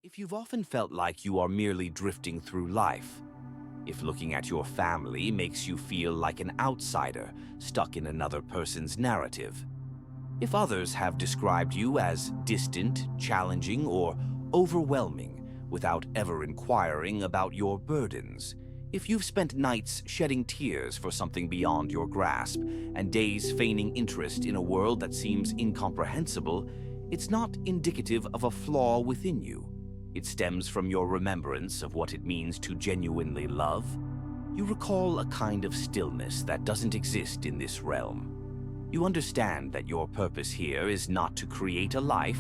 If you've often felt like you are merely drifting through life, if looking at your family makes you feel like an outsider stuck in another person's narrative, if others have described you as distant, challenging, or overwhelming without ever inquiring about your burdens, if you've spent nights shedding tears for something beyond your grasp and days feigning interest in a world that seems incomprehensible, it's not indicative of a flaw within you. It stems from your remembrance of what it means to genuinely love. You recall a kind of stillness that doesn't exist in this realm. You understand that your purpose here is not to create a life,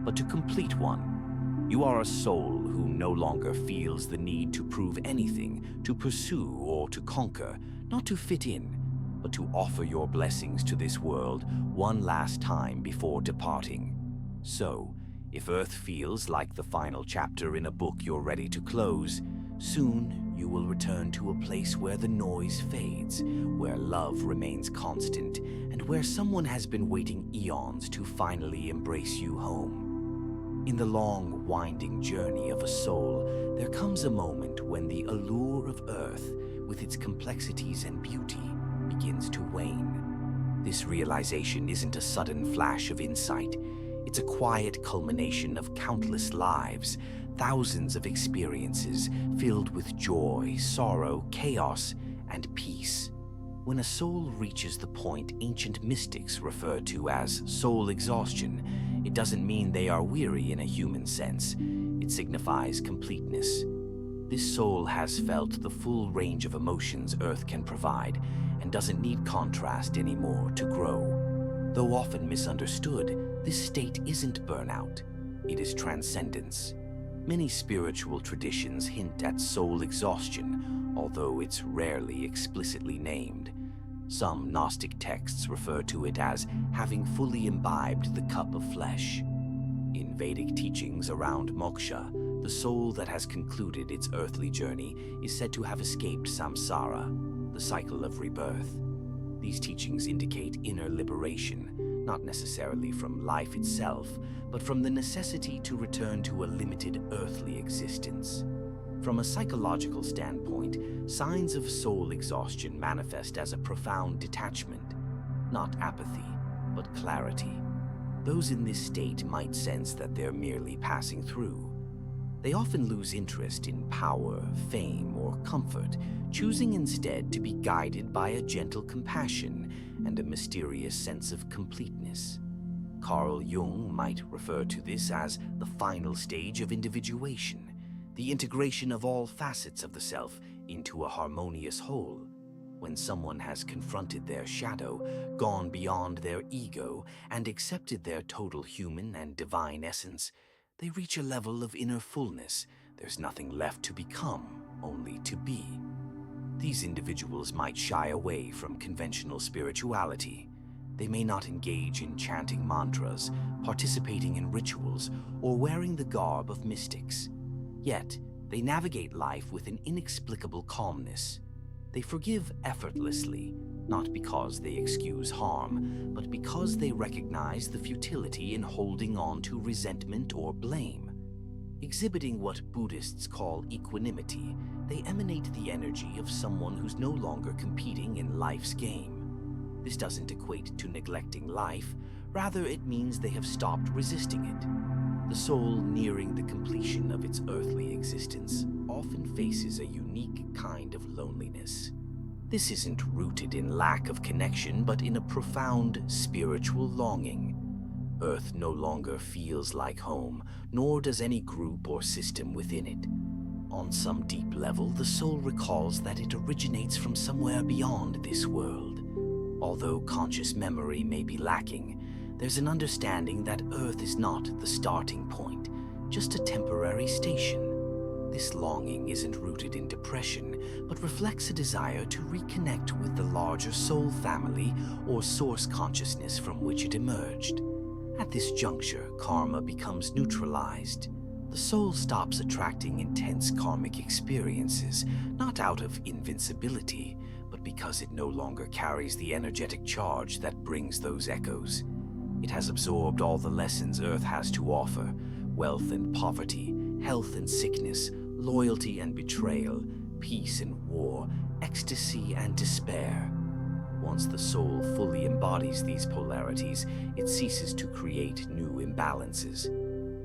but to complete one. You are a soul who no longer feels the need to prove anything, to pursue or to conquer, not to fit in, but to offer your blessings to this world one last time before departing. So, if Earth feels like the final chapter in a book you're ready to close, soon you will return to a place where the noise fades, where love remains constant, and where someone has been waiting eons to finally embrace you home. In the long, winding journey of a soul, there comes a moment when the allure of Earth, with its complexities and beauty, begins to wane. This realization isn't a sudden flash of insight. It's a quiet culmination of countless lives, thousands of experiences filled with joy, sorrow, chaos, and peace. When a soul reaches the point ancient mystics refer to as soul exhaustion, it doesn't mean they are weary in a human sense. It signifies completeness. This soul has felt the full range of emotions Earth can provide and doesn't need contrast anymore to grow. Though often misunderstood, this state isn't burnout, it is transcendence. Many spiritual traditions hint at soul exhaustion, although it's rarely explicitly named. Some Gnostic texts refer to it as having fully imbibed the cup of flesh. In Vedic teachings around moksha, the soul that has concluded its earthly journey is said to have escaped samsara, the cycle of rebirth. These teachings indicate inner liberation, not necessarily from life itself, but from the necessity to return to a limited earthly existence. From a psychological standpoint, signs of soul exhaustion manifest as a profound detachment, not apathy, but clarity. Those in this state might sense that they're merely passing through. They often lose interest in power, fame, or comfort, choosing instead to be guided by a gentle compassion and a mysterious sense of completeness. Carl Jung might refer to this as the final stage of individuation, the integration of all facets of the self into a harmonious whole. When someone has confronted their shadow, gone beyond their ego, and accepted their total human and divine essence, they reach a level of inner fullness. There's nothing left to become, only to be. These individuals might shy away from conventional spirituality. They may not engage in chanting mantras, participating in rituals, or wearing the garb of mystics. Yet, they navigate life with an inexplicable calmness. They forgive effortlessly, not because they excuse harm, but because they recognize the futility in holding on to resentment or blame. Exhibiting what Buddhists call equanimity, they emanate the energy of someone who's no longer competing in life's game. This doesn't equate to neglecting life, rather it means they have stopped resisting it. The soul nearing the completion of its earthly existence often faces a unique kind of loneliness. This isn't rooted in lack of connection, but in a profound spiritual longing. Earth no longer feels like home, nor does any group or system within it. On some deep level, the soul recalls that it originates from somewhere beyond this world. Although conscious memory may be lacking, there's an understanding that Earth is not the starting point, just a temporary station. This longing isn't rooted in depression, but reflects a desire to reconnect with the larger soul family or source consciousness from which it emerged. At this juncture, karma becomes neutralized. The soul stops attracting intense karmic experiences, not out of invincibility, but because it no longer carries the energetic charge that brings those echoes. It has absorbed all the lessons Earth has to offer, wealth and poverty, health and sickness, loyalty and betrayal, peace and war, ecstasy and despair. Once the soul fully embodies these polarities, it ceases to create new imbalances.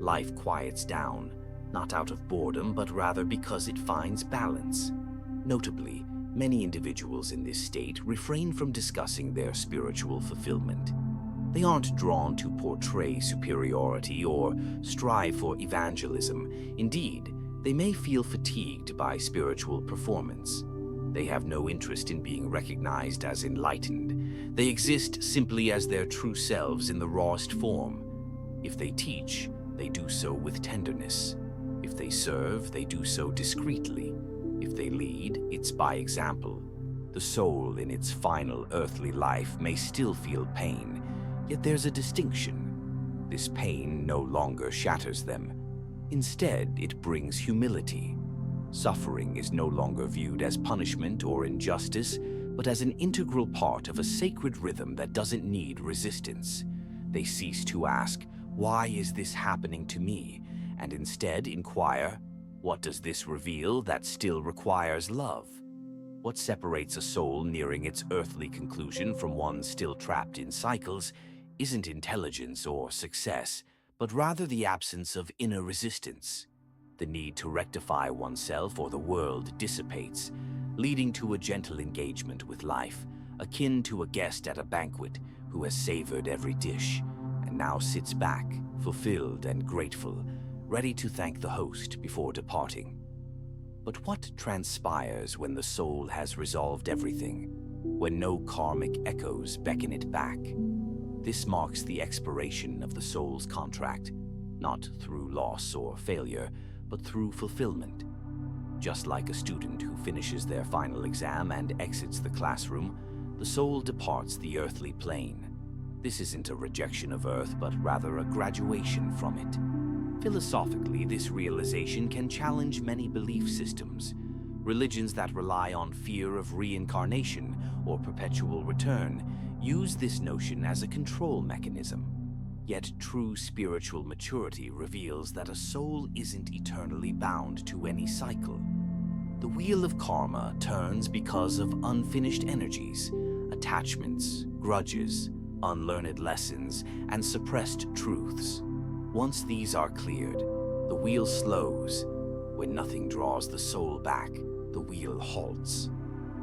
Life quiets down, not out of boredom, but rather because it finds balance. Notably, many individuals in this state refrain from discussing their spiritual fulfillment. They aren't drawn to portray superiority or strive for evangelism. Indeed, they may feel fatigued by spiritual performance. They have no interest in being recognized as enlightened. They exist simply as their true selves in the rawest form. If they teach, they do so with tenderness. If they serve, they do so discreetly. If they lead, it's by example. The soul in its final earthly life may still feel pain, yet there's a distinction. This pain no longer shatters them. Instead, it brings humility. Suffering is no longer viewed as punishment or injustice, but as an integral part of a sacred rhythm that doesn't need resistance. They cease to ask, "Why is this happening to me?" and instead inquire, "What does this reveal that still requires love?" What separates a soul nearing its earthly conclusion from one still trapped in cycles isn't intelligence or success, but rather the absence of inner resistance. The need to rectify oneself or the world dissipates, leading to a gentle engagement with life, akin to a guest at a banquet who has savored every dish and now sits back, fulfilled and grateful, ready to thank the host before departing. But what transpires when the soul has resolved everything, when no karmic echoes beckon it back? This marks the expiration of the soul's contract, not through loss or failure, but through fulfillment. Just like a student who finishes their final exam and exits the classroom, the soul departs the earthly plane. This isn't a rejection of Earth, but rather a graduation from it. Philosophically, this realization can challenge many belief systems. Religions that rely on fear of reincarnation or perpetual return use this notion as a control mechanism. Yet true spiritual maturity reveals that a soul isn't eternally bound to any cycle. The wheel of karma turns because of unfinished energies, attachments, grudges, unlearned lessons, and suppressed truths. Once these are cleared, the wheel slows. When nothing draws the soul back, the wheel halts.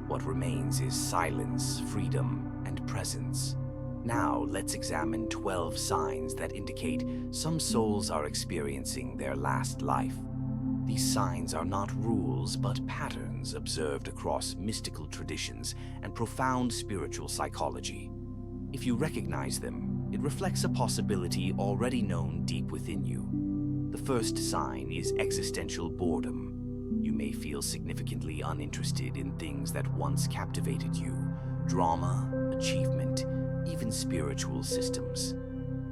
What remains is silence, freedom, and presence. Now let's examine 12 signs that indicate some souls are experiencing their last life. These signs are not rules, but patterns observed across mystical traditions and profound spiritual psychology. If you recognize them, it reflects a possibility already known deep within you. The first sign is existential boredom. You may feel significantly uninterested in things that once captivated you: drama, achievement, even spiritual systems.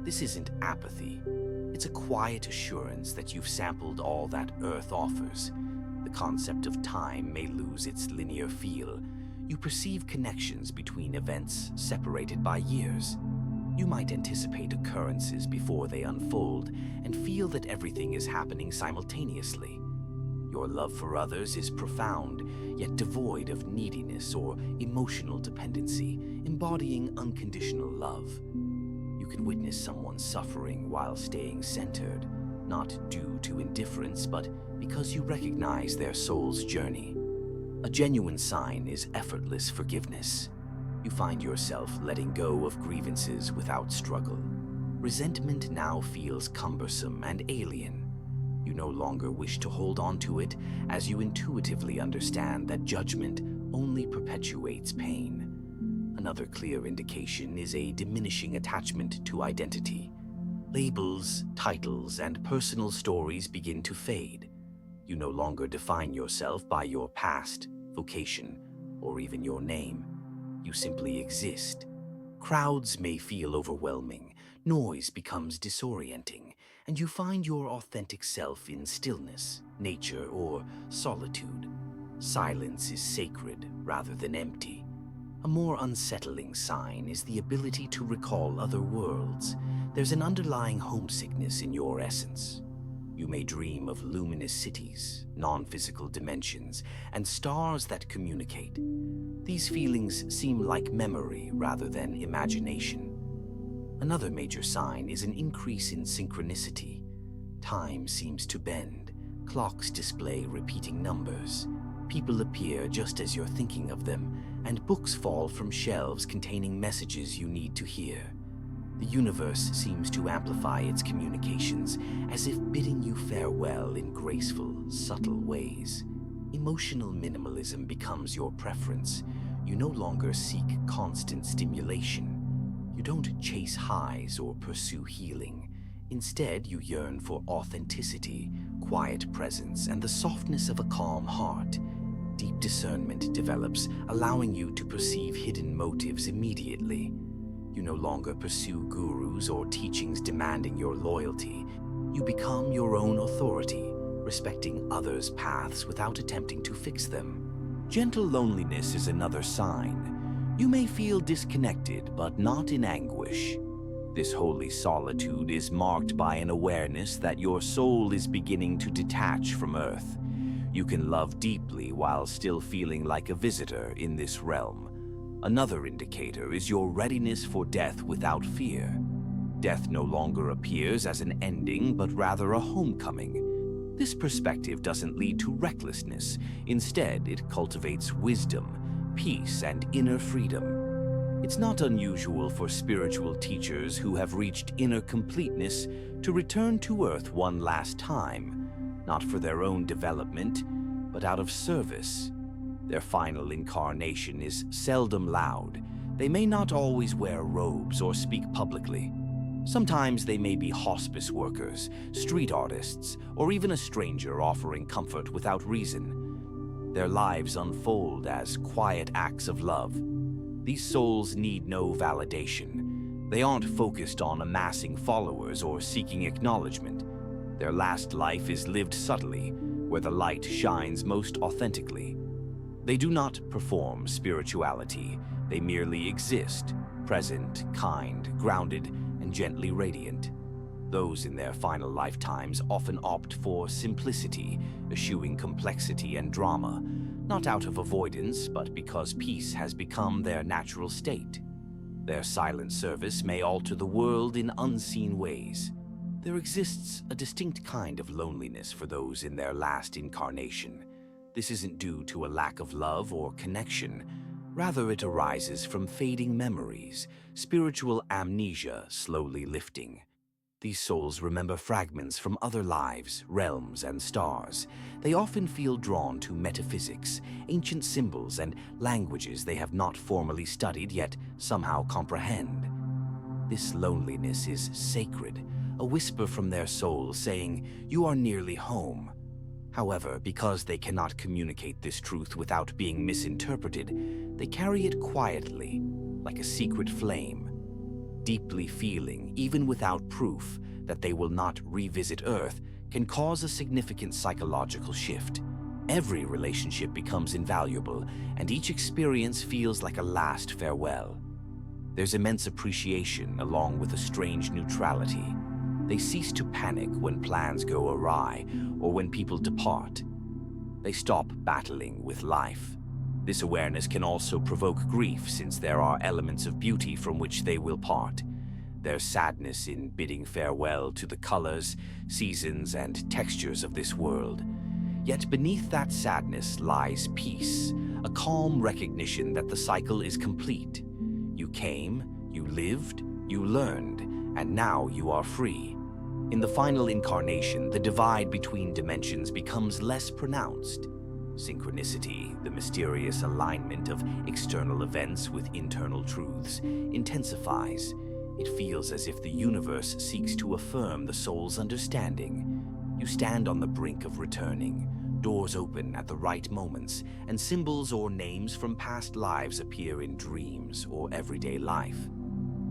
This isn't apathy. It's a quiet assurance that you've sampled all that Earth offers. The concept of time may lose its linear feel. You perceive connections between events separated by years. You might anticipate occurrences before they unfold and feel that everything is happening simultaneously. Your love for others is profound, yet devoid of neediness or emotional dependency, embodying unconditional love. You can witness someone suffering while staying centered, not due to indifference, but because you recognize their soul's journey. A genuine sign is effortless forgiveness. You find yourself letting go of grievances without struggle. Resentment now feels cumbersome and alien. You no longer wish to hold on to it, as you intuitively understand that judgment only perpetuates pain. Another clear indication is a diminishing attachment to identity. Labels, titles, and personal stories begin to fade. You no longer define yourself by your past, vocation, or even your name. You simply exist. Crowds may feel overwhelming, noise becomes disorienting, and you find your authentic self in stillness, nature, or solitude. Silence is sacred rather than empty. A more unsettling sign is the ability to recall other worlds. There's an underlying homesickness in your essence. You may dream of luminous cities, non-physical dimensions, and stars that communicate. These feelings seem like memory rather than imagination. Another major sign is an increase in synchronicity. Time seems to bend. Clocks display repeating numbers. People appear just as you're thinking of them, and books fall from shelves containing messages you need to hear. The universe seems to amplify its communications, as if bidding you farewell in graceful, subtle ways. Emotional minimalism becomes your preference. You no longer seek constant stimulation. You don't chase highs or pursue healing. Instead, you yearn for authenticity, quiet presence, and the softness of a calm heart. Deep discernment develops, allowing you to perceive hidden motives immediately. You no longer pursue gurus or teachings demanding your loyalty. You become your own authority, respecting others' paths without attempting to fix them. Gentle loneliness is another sign. You may feel disconnected, but not in anguish. This holy solitude is marked by an awareness that your soul is beginning to detach from Earth. You can love deeply while still feeling like a visitor in this realm. Another indicator is your readiness for death without fear. Death no longer appears as an ending, but rather a homecoming. This perspective doesn't lead to recklessness. Instead, it cultivates wisdom, peace, and inner freedom. It's not unusual for spiritual teachers who have reached inner completeness to return to Earth one last time, not for their own development, but out of service. Their final incarnation is seldom loud. They may not always wear robes or speak publicly. Sometimes they may be hospice workers, street artists, or even a stranger offering comfort without reason. Their lives unfold as quiet acts of love. These souls need no validation. They aren't focused on amassing followers or seeking acknowledgement. Their last life is lived subtly, where the light shines most authentically. They do not perform spirituality. They merely exist, present, kind, grounded, and gently radiant. Those in their final lifetimes often opt for simplicity, eschewing complexity and drama, not out of avoidance, but because peace has become their natural state. Their silent service may alter the world in unseen ways. There exists a distinct kind of loneliness for those in their last incarnation. This isn't due to a lack of love or connection. Rather, it arises from fading memories, spiritual amnesia slowly lifting. These souls remember fragments from other lives, realms, and stars. They often feel drawn to metaphysics, ancient symbols, and languages they have not formally studied yet somehow comprehend. This loneliness is sacred, a whisper from their soul saying, "You are nearly home." However, because they cannot communicate this truth without being misinterpreted, they carry it quietly, like a secret flame, deeply feeling, even without proof, that they will not revisit Earth can cause a significant psychological shift. Every relationship becomes invaluable, and each experience feels like a last farewell. There's immense appreciation along with a strange neutrality. They cease to panic when plans go awry or when people depart. They stop battling with life. This awareness can also provoke grief, since there are elements of beauty from which they will part. There's sadness in bidding farewell to the colors, seasons, and textures of this world. Yet beneath that sadness lies peace, a calm recognition that the cycle is complete. You came, you lived, you learned, and now you are free. In the final incarnation, the divide between dimensions becomes less pronounced. Synchronicity, the mysterious alignment of external events with internal truths, intensifies. It feels as if the universe seeks to affirm the soul's understanding. You stand on the brink of returning. Doors open at the right moments, and symbols or names from past lives appear in dreams or everyday life.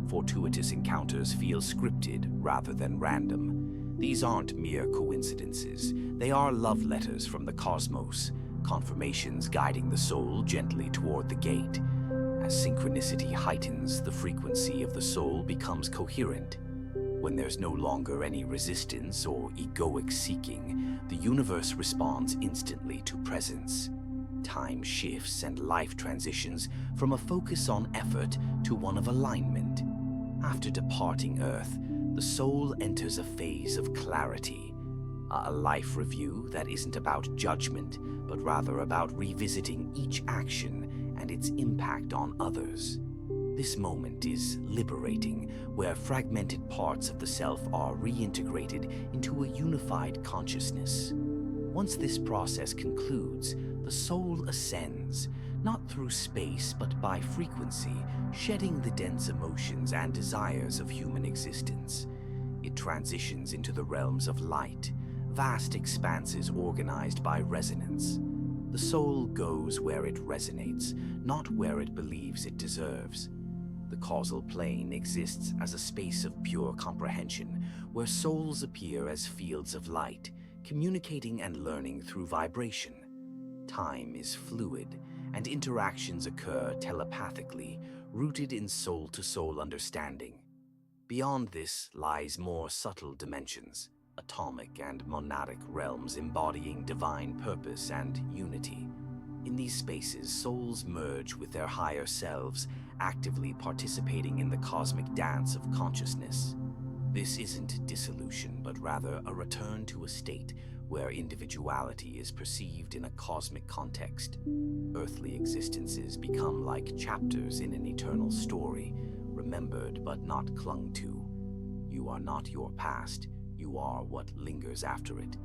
Fortuitous encounters feel scripted rather than random. These aren't mere coincidences. They are love letters from the cosmos, confirmations guiding the soul gently toward the gate. As synchronicity heightens, the frequency of the soul becomes coherent. When there's no longer any resistance or egoic seeking, the universe responds instantly to presence. Time shifts and life transitions from a focus on effort to one of alignment. After departing Earth, the soul enters a phase of clarity, a life review that isn't about judgment, but rather about revisiting each action and its impact on others. This moment is liberating, where fragmented parts of the self are reintegrated into a unified consciousness. Once this process concludes, the soul ascends, not through space but by frequency, shedding the dense emotions and desires of human existence. It transitions into the realms of light, vast expanses organized by resonance. The soul goes where it resonates, not where it believes it deserves. The causal plane exists as a space of pure comprehension, where souls appear as fields of light, communicating and learning through vibration. Time is fluid, and interactions occur telepathically, rooted in soul-to-soul understanding. Beyond this lies more subtle dimensions, atomic and monadic realms embodying divine purpose and unity. In these spaces, souls merge with their higher selves, actively participating in the cosmic dance of consciousness. This isn't dissolution, but rather a return to a state where individuality is perceived in a cosmic context. Earthly existences become like chapters in an eternal story, remembered but not clung to. You are not your past, you are what lingers after it.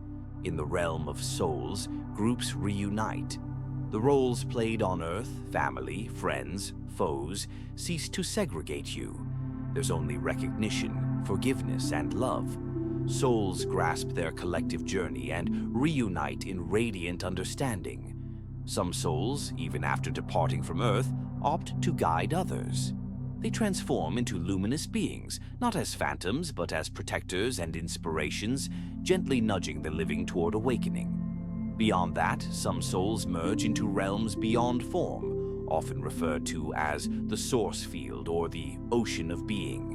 In the realm of souls, groups reunite. The roles played on Earth, family, friends, foes, cease to segregate you. There's only recognition, forgiveness, and love. Souls grasp their collective journey and reunite in radiant understanding. Some souls, even after departing from Earth, opt to guide others. They transform into luminous beings, not as phantoms, but as protectors and inspirations, gently nudging the living toward awakening. Beyond that, some souls merge into realms beyond form, often referred to as the source field or the ocean of being.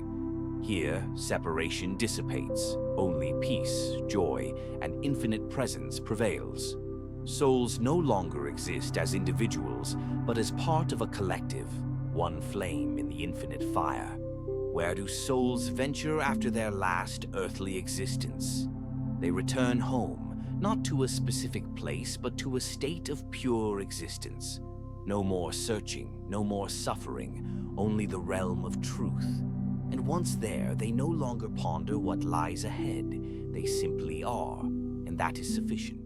Here, separation dissipates, only peace, joy, and infinite presence prevails. Souls no longer exist as individuals, but as part of a collective, one flame in the infinite fire. Where do souls venture after their last earthly existence? They return home, not to a specific place, but to a state of pure existence. No more searching, no more suffering, only the realm of truth. And once there, they no longer ponder what lies ahead. They simply are, and that is sufficient.